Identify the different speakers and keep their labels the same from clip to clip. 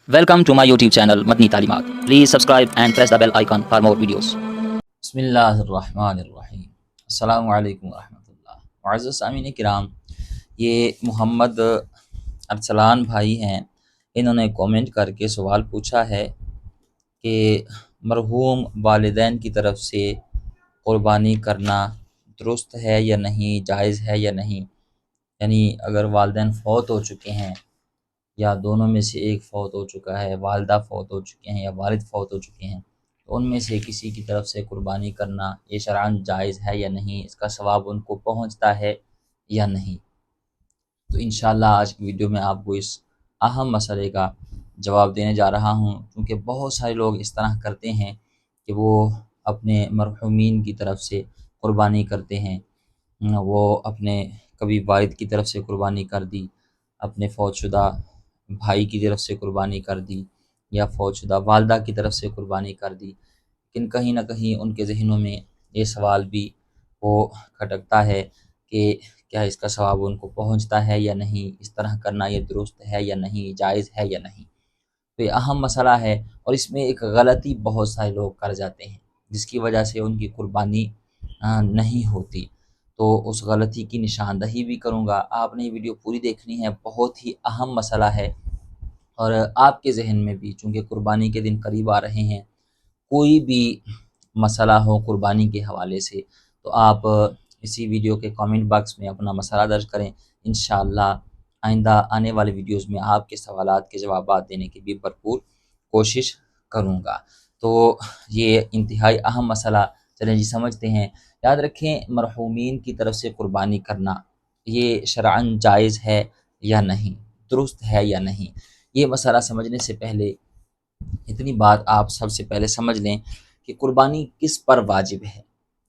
Speaker 1: Welcome to my YouTube channel Madni Talimat. Please subscribe and press the bell icon for more videos.
Speaker 2: بسم اللہ الرحمن الرحیم۔ السلام علیکم ورحمۃ اللہ۔ معزز سامعین کرام، یہ محمد ارسلان بھائی ہیں، انہوں نے کومنٹ کر کے سوال پوچھا ہے کہ مرحوم والدین کی طرف سے قربانی کرنا درست ہے یا نہیں، جائز ہے یا نہیں، یعنی اگر والدین فوت ہو چکے ہیں یا دونوں میں سے ایک فوت ہو چکا ہے، والدہ فوت ہو چکے ہیں یا والد فوت ہو چکے ہیں، تو ان میں سے کسی کی طرف سے قربانی کرنا یہ شرعاً جائز ہے یا نہیں، اس کا ثواب ان کو پہنچتا ہے یا نہیں۔ تو انشاءاللہ آج کی ویڈیو میں آپ کو اس اہم مسئلے کا جواب دینے جا رہا ہوں، کیونکہ بہت سارے لوگ اس طرح کرتے ہیں کہ وہ اپنے مرحومین کی طرف سے قربانی کرتے ہیں، وہ اپنے کبھی والد کی طرف سے قربانی کر دی، اپنے فوت شدہ بھائی کی طرف سے قربانی کر دی، یا فوت شدہ والدہ کی طرف سے قربانی کر دی، لیکن کہیں نہ کہیں ان کے ذہنوں میں یہ سوال بھی وہ کھٹکتا ہے کہ کیا اس کا ثواب ان کو پہنچتا ہے یا نہیں، اس طرح کرنا یہ درست ہے یا نہیں، جائز ہے یا نہیں۔ تو یہ اہم مسئلہ ہے، اور اس میں ایک غلطی بہت سارے لوگ کر جاتے ہیں جس کی وجہ سے ان کی قربانی نہیں ہوتی۔ تو اس غلطی کی نشاندہی بھی کروں گا، آپ نے یہ ویڈیو پوری دیکھنی ہے، بہت ہی اہم مسئلہ ہے۔ اور آپ کے ذہن میں بھی چونکہ قربانی کے دن قریب آ رہے ہیں، کوئی بھی مسئلہ ہو قربانی کے حوالے سے، تو آپ اسی ویڈیو کے کامنٹ باکس میں اپنا مسئلہ درج کریں۔ انشاءاللہ آئندہ آنے والے ویڈیوز میں آپ کے سوالات کے جوابات دینے کی بھی بھرپور کوشش کروں گا۔ تو یہ انتہائی اہم مسئلہ، چلیں جی سمجھتے ہیں۔ یاد رکھیں، مرحومین کی طرف سے قربانی کرنا یہ شرعاً جائز ہے یا نہیں، درست ہے یا نہیں، یہ مسئلہ سمجھنے سے پہلے اتنی بات آپ سب سے پہلے سمجھ لیں کہ قربانی کس پر واجب ہے۔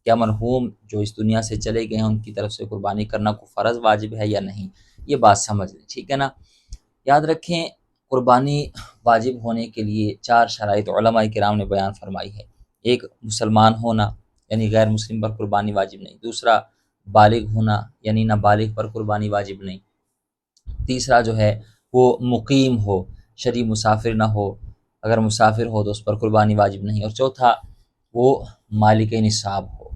Speaker 2: کیا مرحوم جو اس دنیا سے چلے گئے ہیں ان کی طرف سے قربانی کرنا کو فرض واجب ہے یا نہیں، یہ بات سمجھ لیں، ٹھیک ہے نا۔ یاد رکھیں، قربانی واجب ہونے کے لیے 4 شرائط علماء کرام نے بیان فرمائی ہے۔ ایک، مسلمان ہونا، یعنی غیر مسلم پر قربانی واجب نہیں۔ دوسرا، بالغ ہونا، یعنی نابالغ پر قربانی واجب نہیں۔ تیسرا جو ہے وہ مقیم ہو، شرعی مسافر نہ ہو، اگر مسافر ہو تو اس پر قربانی واجب نہیں۔ اور چوتھا، وہ مالک نصاب ہو،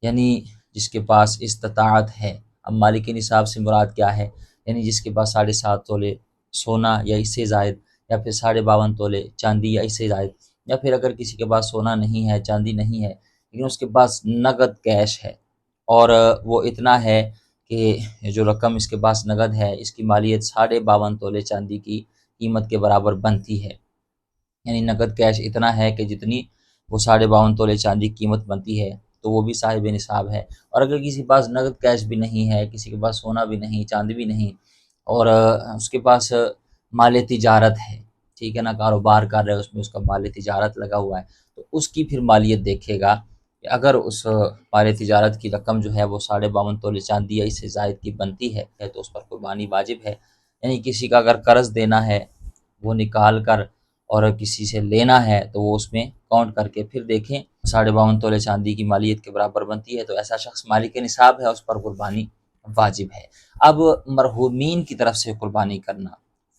Speaker 2: یعنی جس کے پاس استطاعت ہے۔ اب مالک نصاب سے مراد کیا ہے؟ یعنی جس کے پاس 7.5 تولے سونا یا اس سے زائد، یا پھر 52.5 تولے چاندی یا اس سے زائد، یا پھر اگر کسی کے پاس سونا نہیں ہے، چاندی نہیں ہے، لیکن اس کے پاس نقد کیش ہے، اور وہ اتنا ہے کہ جو رقم اس کے پاس نقد ہے اس کی مالیت 52.5 تولے چاندی کی قیمت کے برابر بنتی ہے، یعنی نقد کیش اتنا ہے کہ جتنی وہ 52.5 تولے چاندی کی قیمت بنتی ہے، تو وہ بھی صاحب نصاب ہے۔ اور اگر کسی کے پاس نقد کیش بھی نہیں ہے، کسی کے پاس سونا بھی نہیں، چاندی بھی نہیں، اور اس کے پاس مال تجارت ہے، ٹھیک ہے نا، کاروبار کر رہا ہے، اس میں اس کا مال تجارت لگا ہوا ہے، تو اس کی پھر مالیت دیکھے گا کہ اگر اس مال تجارت کی رقم جو ہے وہ 52.5 تولے چاندی یا اس سے زائد کی بنتی ہے تو اس پر قربانی واجب ہے۔ یعنی کسی کا اگر قرض دینا ہے وہ نکال کر، اور کسی سے لینا ہے تو وہ اس میں کاؤنٹ کر کے پھر دیکھیں 52.5 تولے چاندی کی مالیت کے برابر بنتی ہے، تو ایسا شخص مالک نصاب ہے، اس پر قربانی واجب ہے۔ اب مرحومین کی طرف سے قربانی کرنا،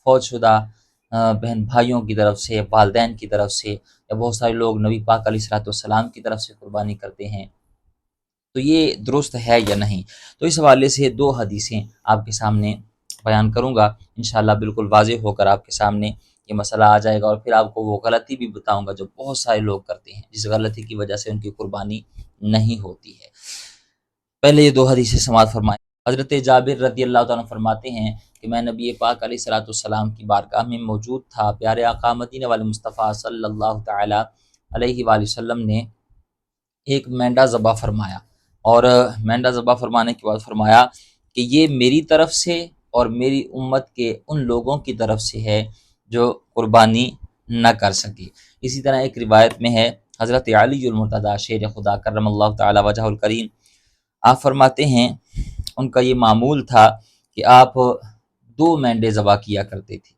Speaker 2: فوت شدہ بہن بھائیوں کی طرف سے، والدین کی طرف سے، یا بہت سارے لوگ نبی پاک علیہ الصلوۃ والسلام کی طرف سے قربانی کرتے ہیں، تو یہ درست ہے یا نہیں۔ تو اس حوالے سے 2 حدیثیں آپ کے سامنے بیان کروں گا، انشاءاللہ بالکل واضح ہو کر آپ کے سامنے یہ مسئلہ آ جائے گا، اور پھر آپ کو وہ غلطی بھی بتاؤں گا جو بہت سارے لوگ کرتے ہیں، جس غلطی کی وجہ سے ان کی قربانی نہیں ہوتی ہے۔ پہلے یہ 2 حدیثیں سماعت فرمائیں۔ حضرت جابر رضی اللہ تعالیٰ فرماتے ہیں کہ میں نبی پاک علیہ الصلوۃ والسلام کی بارگاہ میں موجود تھا، پیارے آقا مدینہ والے مصطفیٰ صلی اللہ تعالیٰ علیہ وآلہ وسلم نے ایک مینڈا ذبح فرمایا، اور مینڈا ذبح فرمانے کے بعد فرمایا کہ یہ میری طرف سے اور میری امت کے ان لوگوں کی طرف سے ہے جو قربانی نہ کر سکے۔ اسی طرح ایک روایت میں ہے، حضرت علی المرتضیٰ شیر خدا کرم اللہ تعالی وجہ الکریم، آپ فرماتے ہیں ان کا یہ معمول تھا کہ آپ 2 مینڈے ذبح کیا کرتے تھے۔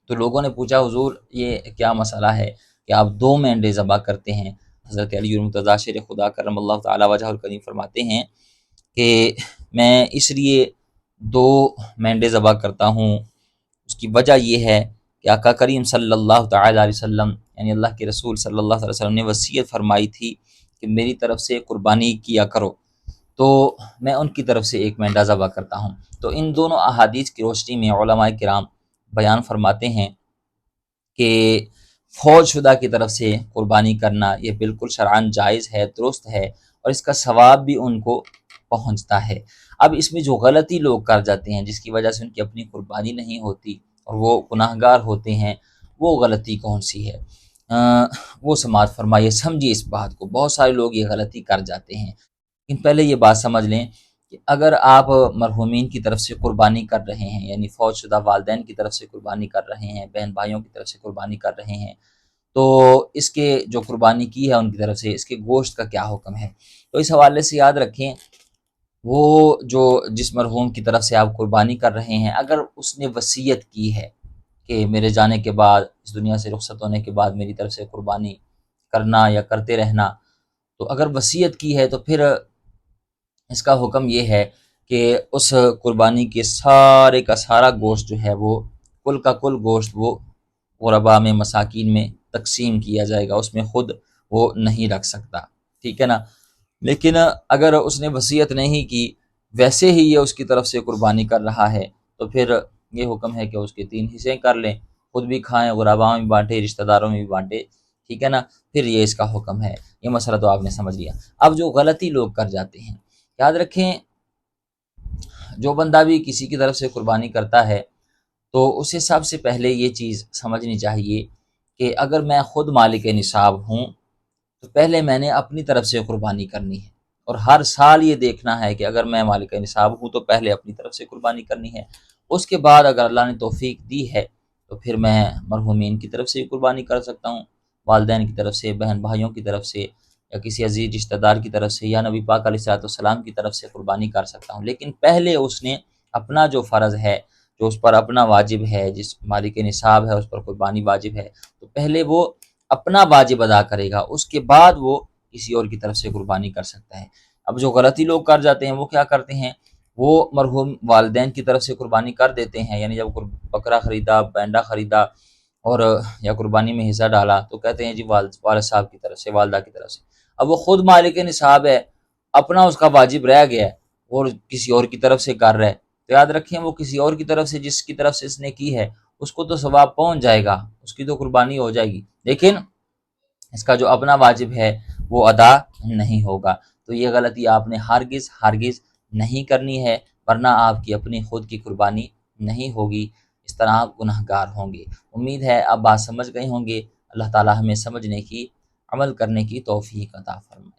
Speaker 2: تو لوگوں نے پوچھا حضور یہ کیا مسئلہ ہے کہ آپ 2 مینڈے ذبح کرتے ہیں؟ حضرت علی المرتضیٰ شیر خدا کرم اللہ تعالی وجہ الکریم فرماتے ہیں کہ میں اس لیے 2 مینڈے ذبح کرتا ہوں، اس کی وجہ یہ ہے کہ آقا کریم صلی اللہ تعالی علیہ وسلم یعنی اللہ کے رسول صلی اللہ علیہ وسلم نے وصیت فرمائی تھی کہ میری طرف سے قربانی کیا کرو، تو میں ان کی طرف سے ایک مینڈا ذبح کرتا ہوں۔ تو ان دونوں احادیث کی روشنی میں علماء کرام بیان فرماتے ہیں کہ فوج شدہ کی طرف سے قربانی کرنا یہ بالکل شرعاً جائز ہے، درست ہے، اور اس کا ثواب بھی ان کو پہنچتا ہے۔ اب اس میں جو غلطی لوگ کر جاتے ہیں جس کی وجہ سے ان کی اپنی قربانی نہیں ہوتی اور وہ گناہ گار ہوتے ہیں، وہ غلطی کون سی ہے؟ وہ سماعت فرمائیے، سمجھیے اس بات کو۔ بہت سارے لوگ یہ غلطی کر جاتے ہیں، لیکن پہلے یہ بات سمجھ لیں کہ اگر آپ مرحومین کی طرف سے قربانی کر رہے ہیں، یعنی فوت شدہ والدین کی طرف سے قربانی کر رہے ہیں، بہن بھائیوں کی طرف سے قربانی کر رہے ہیں، تو اس کے جو قربانی کی ہے ان کی طرف سے اس کے گوشت کا کیا حکم ہے؟ تو اس حوالے سے یاد رکھیں، وہ جو جس مرحوم کی طرف سے آپ قربانی کر رہے ہیں، اگر اس نے وصیت کی ہے کہ میرے جانے کے بعد، اس دنیا سے رخصت ہونے کے بعد میری طرف سے قربانی کرنا یا کرتے رہنا، تو اگر وصیت کی ہے تو پھر اس کا حکم یہ ہے کہ اس قربانی کے سارے کا سارا گوشت جو ہے وہ کل کا کل گوشت وہ غربا میں، مساکین میں تقسیم کیا جائے گا، اس میں خود وہ نہیں رکھ سکتا، ٹھیک ہے نا۔ لیکن اگر اس نے وصیت نہیں کی، ویسے ہی یہ اس کی طرف سے قربانی کر رہا ہے، تو پھر یہ حکم ہے کہ اس کے 3 حصے کر لیں، خود بھی کھائیں، غربا میں بھی بانٹے، رشتہ داروں میں بھی بانٹے، ٹھیک ہے نا۔ پھر یہ اس کا حکم ہے۔ یہ مسئلہ تو آپ نے سمجھ لیا۔ اب جو غلطی لوگ کر جاتے ہیں، یاد رکھیں، جو بندہ بھی کسی کی طرف سے قربانی کرتا ہے تو اسے سب سے پہلے یہ چیز سمجھنی چاہیے کہ اگر میں خود مالک نصاب ہوں تو پہلے میں نے اپنی طرف سے قربانی کرنی ہے، اور ہر سال یہ دیکھنا ہے کہ اگر میں مالک نصاب ہوں تو پہلے اپنی طرف سے قربانی کرنی ہے، اس کے بعد اگر اللہ نے توفیق دی ہے تو پھر میں مرحومین کی طرف سے قربانی کر سکتا ہوں، والدین کی طرف سے، بہن بھائیوں کی طرف سے، یا کسی عزیز رشتہ دار کی طرف سے، یا نبی پاک علیہ الصلوۃ والسلام کی طرف سے قربانی کر سکتا ہوں۔ لیکن پہلے اس نے اپنا جو فرض ہے، جو اس پر اپنا واجب ہے، جس مالک نصاب ہے اس پر قربانی واجب ہے، تو پہلے وہ اپنا واجب ادا کرے گا، اس کے بعد وہ کسی اور کی طرف سے قربانی کر سکتا ہے۔ اب جو غلطی لوگ کر جاتے ہیں وہ کیا کرتے ہیں، وہ مرحوم والدین کی طرف سے قربانی کر دیتے ہیں، یعنی جب بکرا خریدا، بینڈا خریدا اور یا قربانی میں حصہ ڈالا تو کہتے ہیں جی والد صاحب کی طرف سے، والدہ کی طرف سے۔ اب وہ خود مالک نصاب ہے، اپنا اس کا واجب رہ گیا ہے اور کسی اور کی طرف سے کر رہا ہے، تو یاد رکھیں وہ کسی اور کی طرف سے، جس کی طرف سے اس نے کی ہے، اس کو تو ثواب پہنچ جائے گا، اس کی تو قربانی ہو جائے گی، لیکن اس کا جو اپنا واجب ہے وہ ادا نہیں ہوگا۔ تو یہ غلطی آپ نے ہرگز نہیں کرنی ہے، ورنہ آپ کی اپنی خود کی قربانی نہیں ہوگی، اس طرح آپ گناہ گار ہوں گے۔ امید ہے آپ بات سمجھ گئے ہوں گے۔ اللہ تعالی ہمیں سمجھنے کی، عمل کرنے کی توفیق عطا فرمائے۔